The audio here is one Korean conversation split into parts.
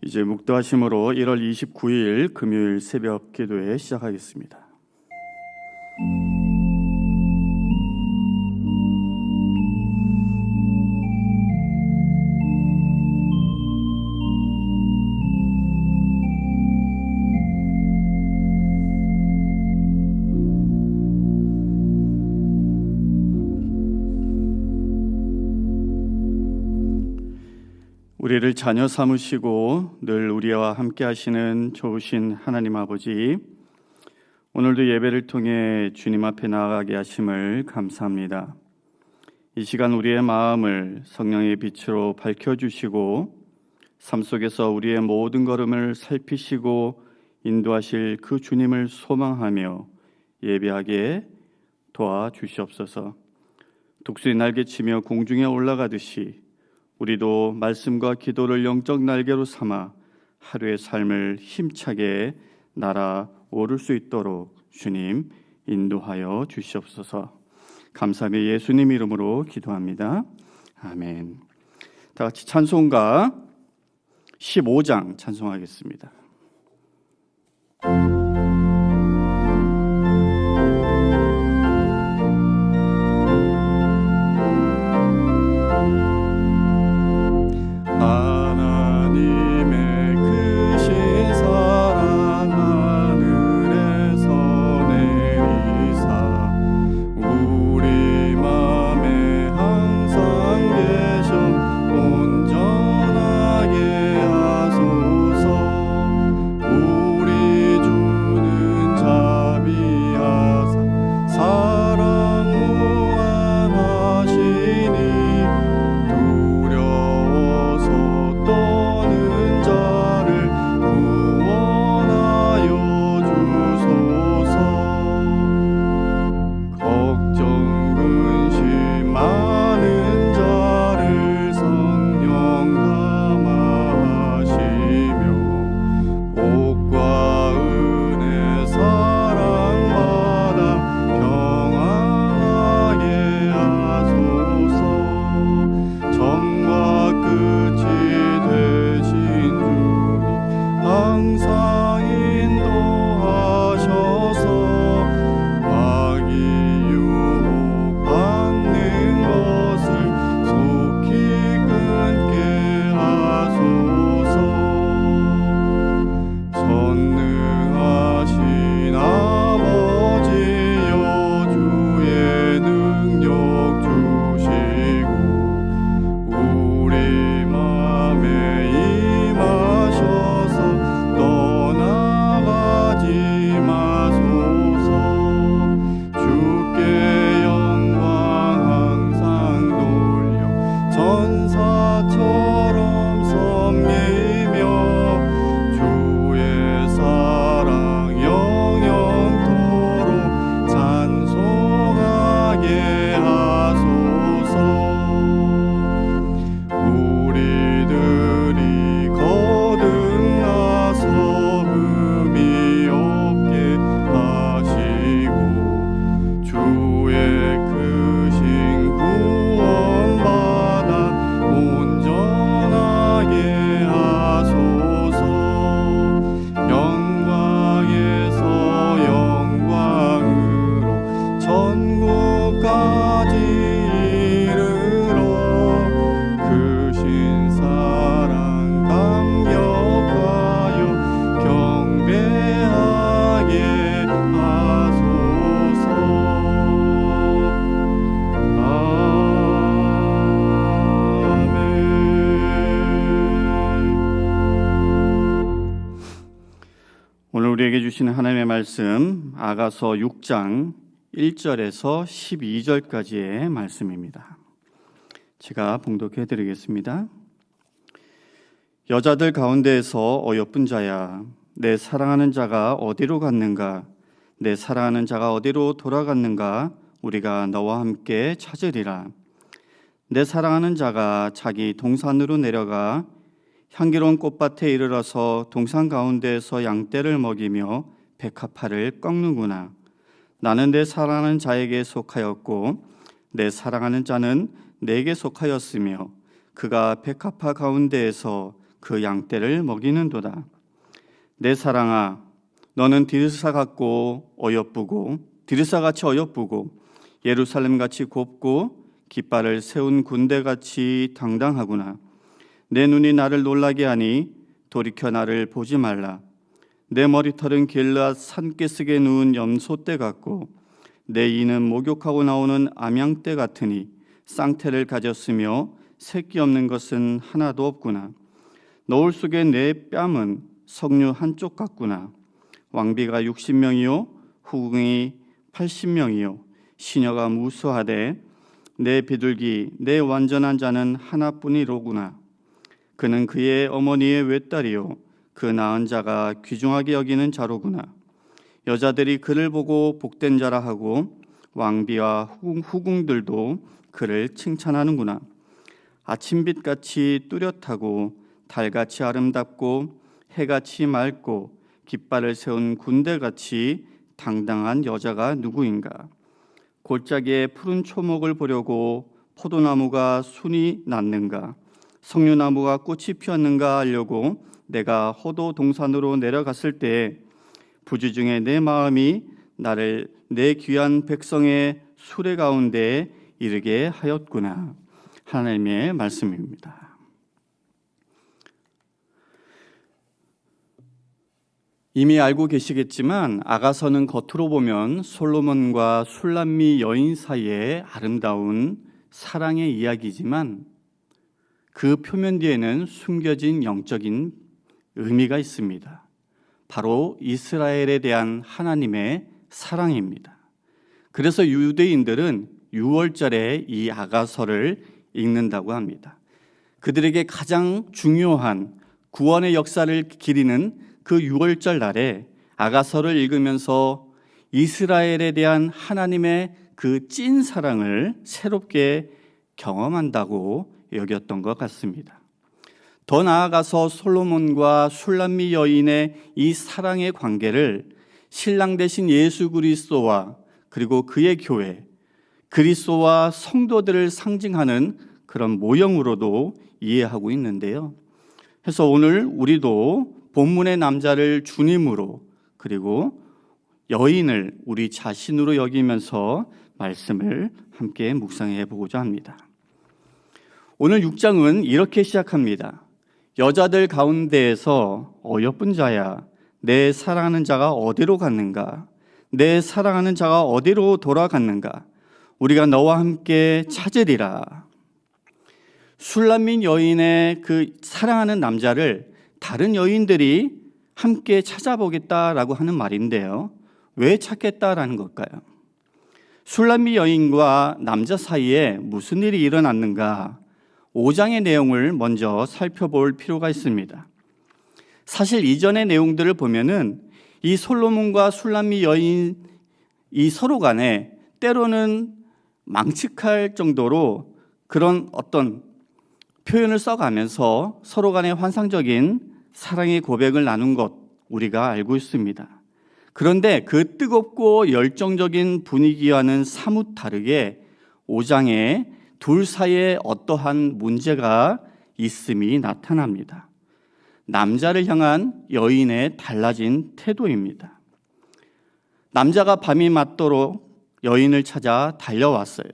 이제 묵도하심으로 1월 29일 금요일 새벽 기도회 시작하겠습니다. 우리를 자녀 삼으시고 늘 우리와 함께 하시는 좋으신 하나님 아버지, 오늘도 예배를 통해 주님 앞에 나아가게 하심을 감사합니다. 이 시간 우리의 마음을 성령의 빛으로 밝혀주시고 삶 속에서 우리의 모든 걸음을 살피시고 인도하실 그 주님을 소망하며 예배하게 도와주시옵소서. 독수리 날개치며 공중에 올라가듯이 우리도 말씀과 기도를 영적 날개로 삼아 하루의 삶을 힘차게 날아오를 수 있도록 주님 인도하여 주시옵소서. 감사하며 예수님 이름으로 기도합니다. 아멘. 다 같이 찬송가 15장 찬송하겠습니다. 우리에게 주시는 하나님의 말씀 아가서 6장 1절에서 12절까지의 말씀입니다. 제가 봉독해 드리겠습니다. 여자들 가운데에서 어여쁜 자야, 내 사랑하는 자가 어디로 갔는가? 내 사랑하는 자가 어디로 돌아갔는가? 우리가 너와 함께 찾으리라. 내 사랑하는 자가 자기 동산으로 내려가 향기로운 꽃밭에 이르러서 동산 가운데에서 양떼를 먹이며 백합화를 꺾는구나. 나는 내 사랑하는 자에게 속하였고 내 사랑하는 자는 내게 속하였으며 그가 백합화 가운데에서 그 양떼를 먹이는도다. 내 사랑아, 너는 디르사같이 어여쁘고 예루살렘같이 곱고 깃발을 세운 군대같이 당당하구나. 내 눈이 나를 놀라게 하니 돌이켜 나를 보지 말라. 내 머리털은 길앗 산기슭에 누운 염소떼 같고 내 이는 목욕하고 나오는 암양떼 같으니 쌍태를 가졌으며 새끼 없는 것은 하나도 없구나. 너울 속에 내 뺨은 석류 한쪽 같구나. 왕비가 60명이요 후궁이 80명이요 시녀가 무수하되 내 비둘기 내 완전한 자는 하나뿐이로구나. 그는 그의 어머니의 외딸이요 그 낳은 자가 귀중하게 여기는 자로구나. 여자들이 그를 보고 복된 자라 하고 왕비와 후궁들도 그를 칭찬하는구나. 아침빛같이 뚜렷하고 달같이 아름답고 해같이 맑고 깃발을 세운 군대같이 당당한 여자가 누구인가. 골짜기에 푸른 초목을 보려고 포도나무가 순이 났는가, 석류나무가 꽃이 피었는가 하려고 내가 호도 동산으로 내려갔을 때 부지중에 내 마음이 나를 내 귀한 백성의 수레 가운데 이르게 하였구나. 하나님의 말씀입니다. 이미 알고 계시겠지만 아가서는 겉으로 보면 솔로몬과 술람미 여인 사이의 아름다운 사랑의 이야기지만 그 표면 뒤에는 숨겨진 영적인 의미가 있습니다. 바로 이스라엘에 대한 하나님의 사랑입니다. 그래서 유대인들은 6월절에 이 아가서를 읽는다고 합니다. 그들에게 가장 중요한 구원의 역사를 기리는 그 6월절 날에 아가서를 읽으면서 이스라엘에 대한 하나님의 그 찐 사랑을 새롭게 경험한다고 여겼던 것 같습니다. 더 나아가서 솔로몬과 술람미 여인의 이 사랑의 관계를 신랑 되신 예수 그리스도와 그리고 그의 교회, 그리스도와 성도들을 상징하는 그런 모형으로도 이해하고 있는데요. 그래서 오늘 우리도 본문의 남자를 주님으로 그리고 여인을 우리 자신으로 여기면서 말씀을 함께 묵상해 보고자 합니다. 오늘 6장은 이렇게 시작합니다. 여자들 가운데에서 어여쁜 자야, 내 사랑하는 자가 어디로 갔는가? 내 사랑하는 자가 어디로 돌아갔는가? 우리가 너와 함께 찾으리라. 술람민 여인의 그 사랑하는 남자를 다른 여인들이 함께 찾아보겠다라고 하는 말인데요. 왜 찾겠다라는 걸까요? 술람미 여인과 남자 사이에 무슨 일이 일어났는가? 5장의 내용을 먼저 살펴볼 필요가 있습니다. 사실 이전의 내용들을 보면은 이 솔로몬과 술람미 여인 이 서로 간에 때로는 망측할 정도로 그런 어떤 표현을 써가면서 서로 간에 환상적인 사랑의 고백을 나눈 것 우리가 알고 있습니다. 그런데 그 뜨겁고 열정적인 분위기와는 사뭇 다르게 5장에 둘 사이에 어떠한 문제가 있음이 나타납니다. 남자를 향한 여인의 달라진 태도입니다. 남자가 밤이 맞도록 여인을 찾아 달려왔어요.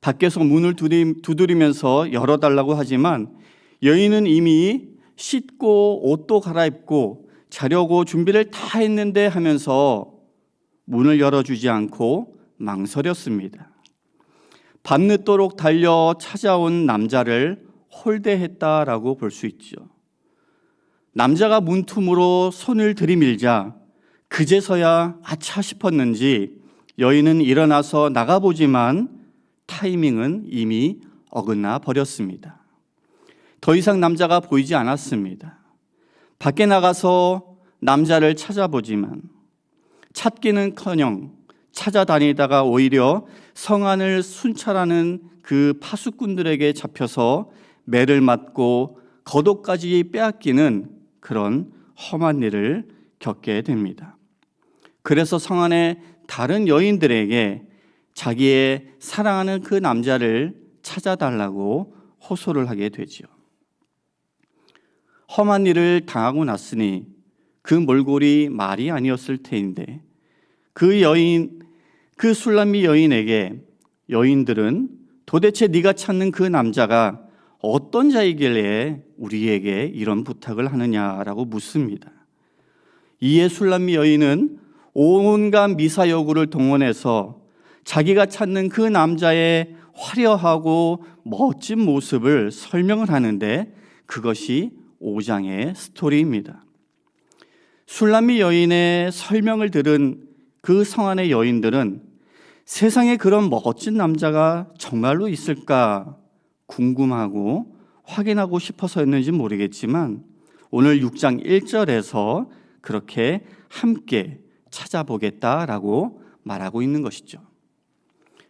밖에서 문을 두드리면서 열어달라고 하지만 여인은 이미 씻고 옷도 갈아입고 자려고 준비를 다 했는데 하면서 문을 열어주지 않고 망설였습니다. 밤늦도록 달려 찾아온 남자를 홀대했다라고 볼 수 있죠. 남자가 문틈으로 손을 들이밀자 그제서야 아차 싶었는지 여인은 일어나서 나가보지만 타이밍은 이미 어긋나 버렸습니다. 더 이상 남자가 보이지 않았습니다. 밖에 나가서 남자를 찾아보지만 찾기는커녕 찾아다니다가 오히려 성 안을 순찰하는 그 파수꾼들에게 잡혀서 매를 맞고 겉옷까지 빼앗기는 그런 험한 일을 겪게 됩니다. 그래서 성 안의 다른 여인들에게 자기의 사랑하는 그 남자를 찾아달라고 호소를 하게 되죠. 험한 일을 당하고 났으니 그 몰골이 말이 아니었을 테인데 그 술람미 여인에게 여인들은 도대체 네가 찾는 그 남자가 어떤 자이길래 우리에게 이런 부탁을 하느냐라고 묻습니다. 이에 술람미 여인은 온갖 미사여구를 동원해서 자기가 찾는 그 남자의 화려하고 멋진 모습을 설명을 하는데 그것이 5장의 스토리입니다. 술람미 여인의 설명을 들은 그 성 안의 여인들은 세상에 그런 멋진 남자가 정말로 있을까 궁금하고 확인하고 싶어서였는지 모르겠지만 오늘 6장 1절에서 그렇게 함께 찾아보겠다라고 말하고 있는 것이죠.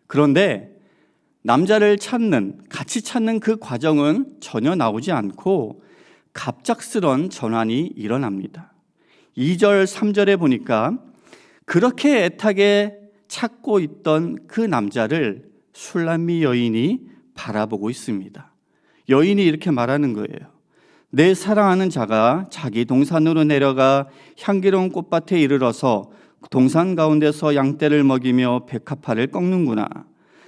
그런데 남자를 같이 찾는 그 과정은 전혀 나오지 않고 갑작스런 전환이 일어납니다. 2절, 3절에 보니까 그렇게 애타게 찾고 있던 그 남자를 술람미 여인이 바라보고 있습니다. 여인이 이렇게 말하는 거예요. 내 사랑하는 자가 자기 동산으로 내려가 향기로운 꽃밭에 이르러서 동산 가운데서 양떼를 먹이며 백합화를 꺾는구나.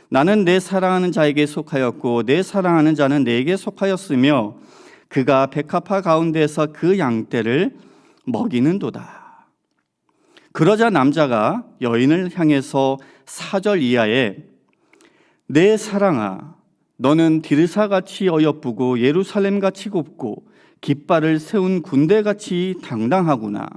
나는 내 사랑하는 자에게 속하였고 내 사랑하는 자는 내게 속하였으며 그가 백합화 가운데서 그 양떼를 먹이는도다. 그러자 남자가 여인을 향해서 4절 이하에 내 사랑아 너는 디르사같이 어여쁘고 예루살렘같이 곱고 깃발을 세운 군대같이 당당하구나.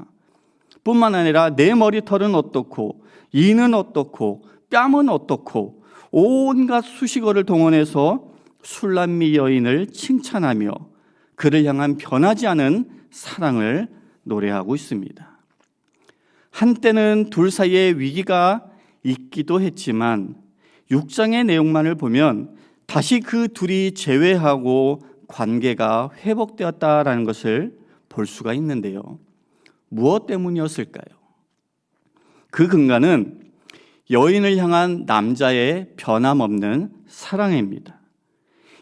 뿐만 아니라 내 머리털은 어떻고 이는 어떻고 뺨은 어떻고 온갖 수식어를 동원해서 술람미 여인을 칭찬하며 그를 향한 변하지 않은 사랑을 노래하고 있습니다. 한때는 둘 사이에 위기가 있기도 했지만 6장의 내용만을 보면 다시 그 둘이 재회하고 관계가 회복되었다라는 것을 볼 수가 있는데요. 무엇 때문이었을까요? 그 근간은 여인을 향한 남자의 변함없는 사랑입니다.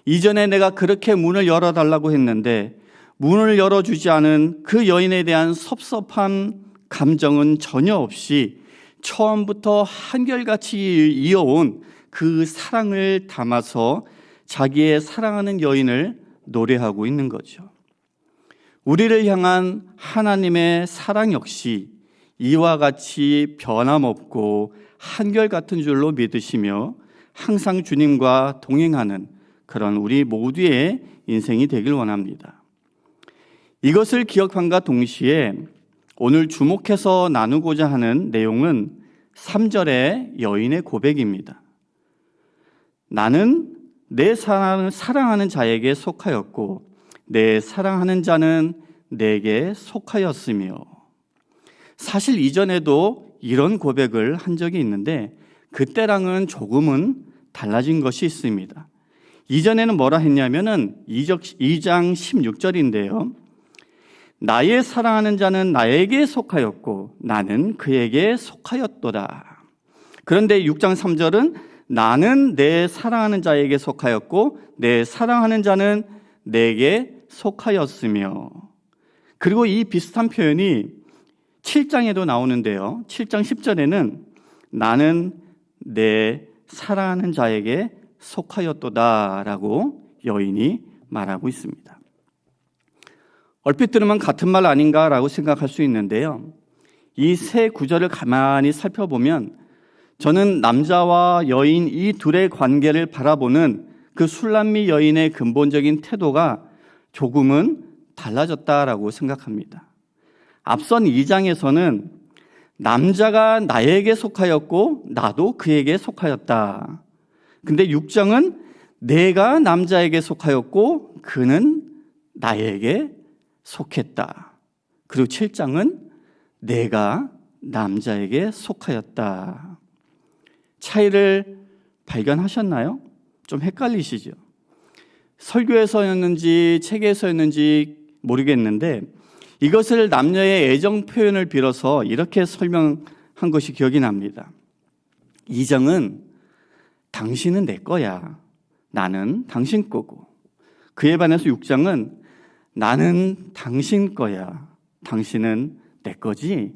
이전에 내가 그렇게 문을 열어달라고 했는데 문을 열어주지 않은 그 여인에 대한 섭섭한 감정은 전혀 없이 처음부터 한결같이 이어온 그 사랑을 담아서 자기의 사랑하는 여인을 노래하고 있는 거죠. 우리를 향한 하나님의 사랑 역시 이와 같이 변함없고 한결같은 줄로 믿으시며 항상 주님과 동행하는 그런 우리 모두의 인생이 되길 원합니다. 이것을 기억함과 동시에 오늘 주목해서 나누고자 하는 내용은 3절의 여인의 고백입니다. 나는 내 사랑하는 자에게 속하였고 내 사랑하는 자는 내게 속하였으며. 사실 이전에도 이런 고백을 한 적이 있는데 그때랑은 조금은 달라진 것이 있습니다. 이전에는 뭐라 했냐면은 2장 16절인데요. 나의 사랑하는 자는 나에게 속하였고 나는 그에게 속하였도다. 그런데 6장 3절은 나는 내 사랑하는 자에게 속하였고 내 사랑하는 자는 내게 속하였으며. 그리고 이 비슷한 표현이 7장에도 나오는데요. 7장 10절에는 나는 내 사랑하는 자에게 속하였도다라고 여인이 말하고 있습니다. 얼핏 들으면 같은 말 아닌가라고 생각할 수 있는데요. 이 세 구절을 가만히 살펴보면 저는 남자와 여인 이 둘의 관계를 바라보는 그 술람미 여인의 근본적인 태도가 조금은 달라졌다라고 생각합니다. 앞선 2장에서는 남자가 나에게 속하였고 나도 그에게 속하였다. 근데 6장은 내가 남자에게 속하였고 그는 나에게 속했다. 그리고 7장은 내가 남자에게 속하였다. 차이를 발견하셨나요? 좀 헷갈리시죠? 설교에서였는지 책에서였는지 모르겠는데 이것을 남녀의 애정 표현을 빌어서 이렇게 설명한 것이 기억이 납니다. 2장은 당신은 내 거야. 나는 당신 거고. 그에 반해서 6장은 나는 당신 거야. 당신은 내 거지.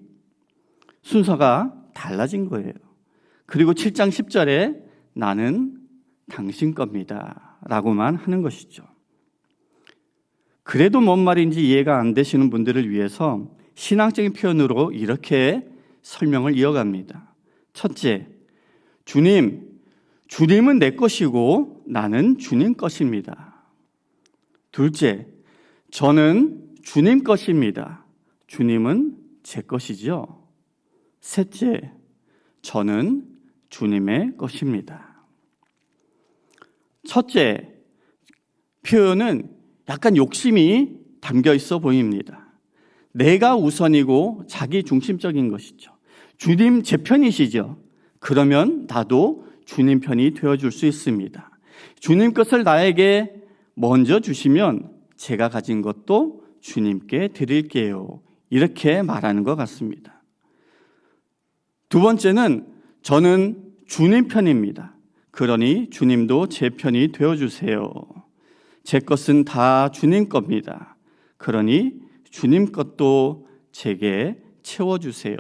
순서가 달라진 거예요. 그리고 7장 10절에 나는 당신 겁니다. 라고만 하는 것이죠. 그래도 뭔 말인지 이해가 안 되시는 분들을 위해서 신앙적인 표현으로 이렇게 설명을 이어갑니다. 첫째, 주님은 내 것이고 나는 주님 것입니다. 둘째, 저는 주님 것입니다. 주님은 제 것이죠. 셋째, 저는 주님의 것입니다. 첫째 표현은 약간 욕심이 담겨 있어 보입니다. 내가 우선이고 자기 중심적인 것이죠. 주님 제 편이시죠. 그러면 나도 주님 편이 되어줄 수 있습니다. 주님 것을 나에게 먼저 주시면 제가 가진 것도 주님께 드릴게요. 이렇게 말하는 것 같습니다. 두 번째는 저는 주님 편입니다. 그러니 주님도 제 편이 되어주세요. 제 것은 다 주님 겁니다. 그러니 주님 것도 제게 채워주세요.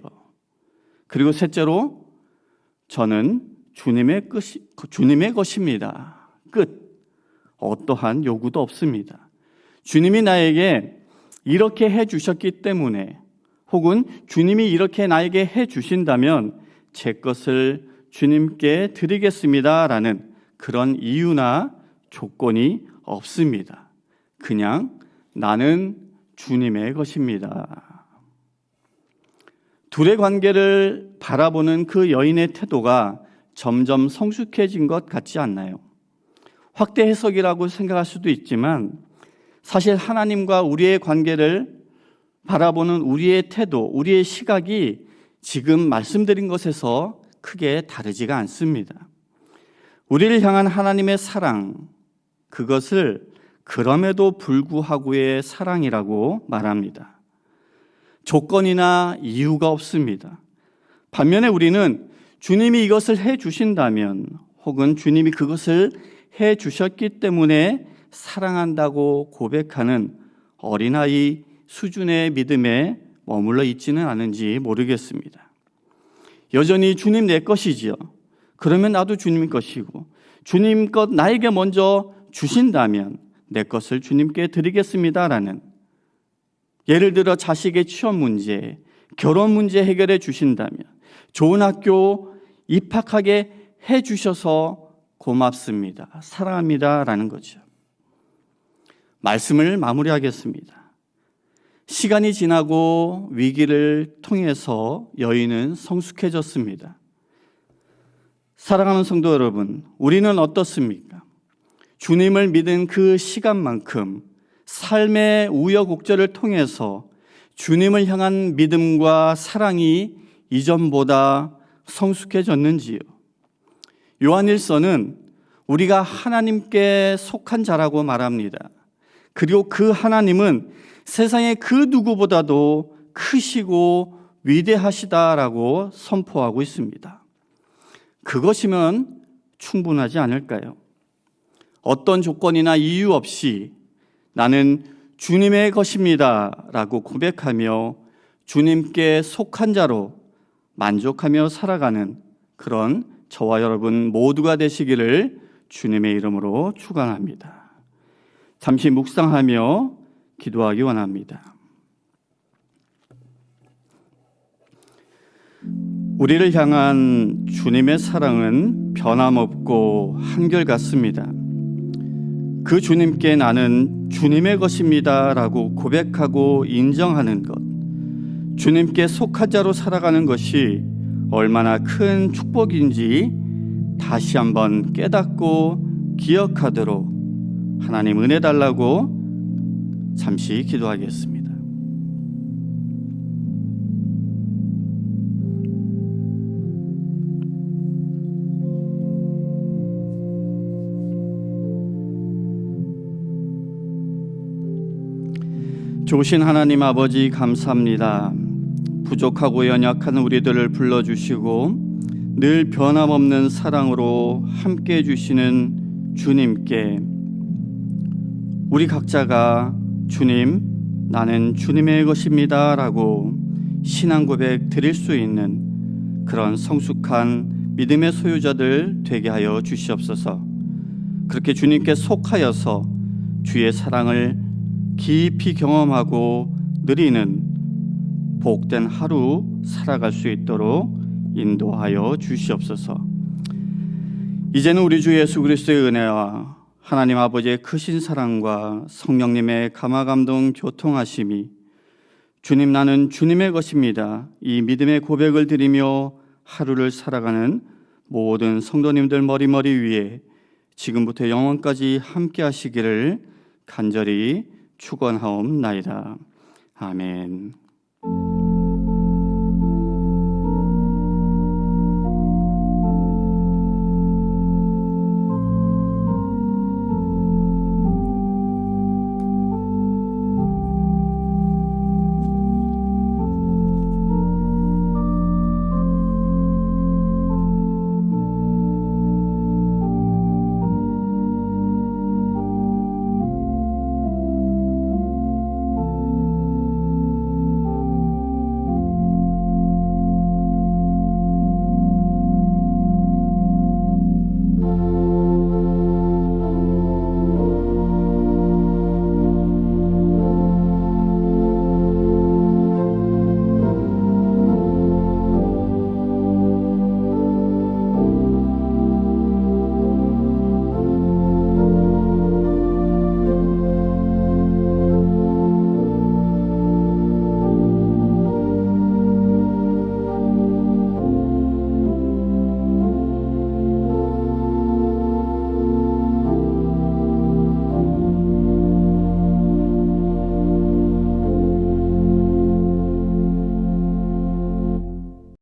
그리고 셋째로 저는 주님의 것입니다. 끝. 어떠한 요구도 없습니다. 주님이 나에게 이렇게 해주셨기 때문에 혹은 주님이 이렇게 나에게 해주신다면 제 것을 주님께 드리겠습니다 라는 그런 이유나 조건이 없습니다. 그냥 나는 주님의 것입니다. 둘의 관계를 바라보는 그 여인의 태도가 점점 성숙해진 것 같지 않나요? 확대 해석이라고 생각할 수도 있지만 사실 하나님과 우리의 관계를 바라보는 우리의 태도, 우리의 시각이 지금 말씀드린 것에서 크게 다르지가 않습니다. 우리를 향한 하나님의 사랑, 그것을 그럼에도 불구하고의 사랑이라고 말합니다. 조건이나 이유가 없습니다. 반면에 우리는 주님이 이것을 해 주신다면 혹은 주님이 그것을 해 주셨기 때문에 사랑한다고 고백하는 어린아이 수준의 믿음에 머물러 있지는 않은지 모르겠습니다. 여전히 주님 내 것이지요. 그러면 나도 주님 것이고 주님 것 나에게 먼저 주신다면 내 것을 주님께 드리겠습니다라는, 예를 들어 자식의 취업 문제, 결혼 문제 해결해 주신다면, 좋은 학교 입학하게 해 주셔서 고맙습니다, 사랑합니다라는 거죠. 말씀을 마무리하겠습니다. 시간이 지나고 위기를 통해서 여인은 성숙해졌습니다. 사랑하는 성도 여러분, 우리는 어떻습니까? 주님을 믿은 그 시간만큼 삶의 우여곡절을 통해서 주님을 향한 믿음과 사랑이 이전보다 성숙해졌는지요? 요한일서는 우리가 하나님께 속한 자라고 말합니다. 그리고 그 하나님은 세상의 그 누구보다도 크시고 위대하시다라고 선포하고 있습니다. 그것이면 충분하지 않을까요? 어떤 조건이나 이유 없이 나는 주님의 것입니다 라고 고백하며 주님께 속한 자로 만족하며 살아가는 그런 저와 여러분 모두가 되시기를 주님의 이름으로 축원합니다. 잠시 묵상하며 기도하기 원합니다. 우리를 향한 주님의 사랑은 변함없고 한결같습니다. 그 주님께 나는 주님의 것입니다 라고 고백하고 인정하는 것, 주님께 속한 자로 살아가는 것이 얼마나 큰 축복인지 다시 한번 깨닫고 기억하도록 하나님 은혜 달라고 잠시 기도하겠습니다. 좋으신 하나님 아버지 감사합니다. 부족하고 연약한 우리들을 불러주시고 늘 변함없는 사랑으로 함께해 주시는 주님께 우리 각자가 주님, 나는 주님의 것입니다 라고 신앙 고백 드릴 수 있는 그런 성숙한 믿음의 소유자들 되게 하여 주시옵소서. 그렇게 주님께 속하여서 주의 사랑을 깊이 경험하고 누리는 복된 하루 살아갈 수 있도록 인도하여 주시옵소서. 이제는 우리 주 예수 그리스도의 은혜와 하나님 아버지의 크신 사랑과 성령님의 감화감동 교통하심이 주님, 나는 주님의 것입니다, 이 믿음의 고백을 드리며 하루를 살아가는 모든 성도님들 머리머리 위에 지금부터 영원까지 함께 하시기를 간절히 축원하옵나이다. 아멘.